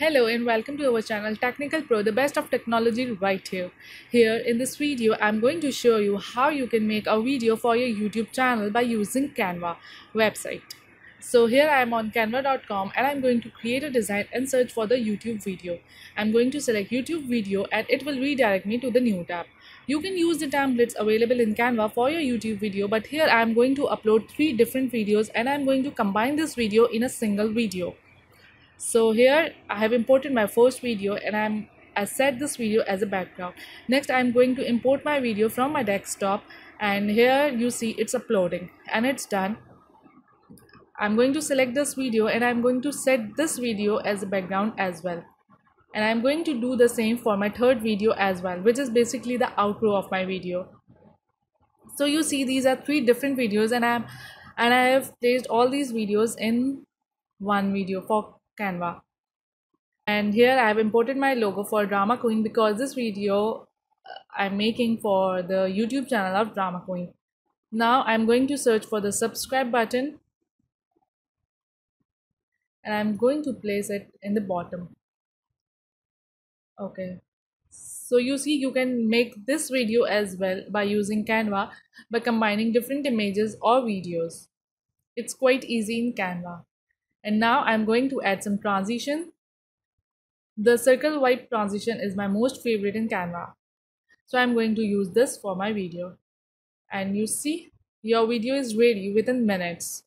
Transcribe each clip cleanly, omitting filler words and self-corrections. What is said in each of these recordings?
Hello and welcome to our channel Technical Pro, the best of technology right here. Here in this video, I'm going to show you how you can make a video for your YouTube channel by using Canva website. So here I am on canva.com and I'm going to create a design and search for the YouTube video. I'm going to select YouTube video and it will redirect me to the new tab. You can use the templates available in Canva for your YouTube video, but here I'm going to upload 3 different videos and I'm going to combine this video in a single video. So here I have imported my first video and I set this video as a background. Next I'm going to import my video from my desktop and here you see it's uploading and it's done. I'm going to select this video and I'm going to set this video as a background as well. And I'm going to do the same for my third video as well, which is basically the outro of my video. So you see these are 3 different videos and I have placed all these videos in one video for Canva. And here I have imported my logo for Drama Queen because this video I'm making for the YouTube channel of Drama Queen. Now I'm going to search for the subscribe button and I'm going to place it in the bottom. Okay. So you see you can make this video as well by using Canva by combining different images or videos. It's quite easy in Canva. And now I'm going to add some transition. The circle wipe transition is my most favorite in Canva. So I'm going to use this for my video. And you see, your video is ready within minutes.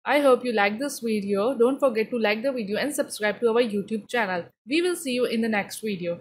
I hope you like this video. Don't forget to like the video and subscribe to our YouTube channel. We will see you in the next video.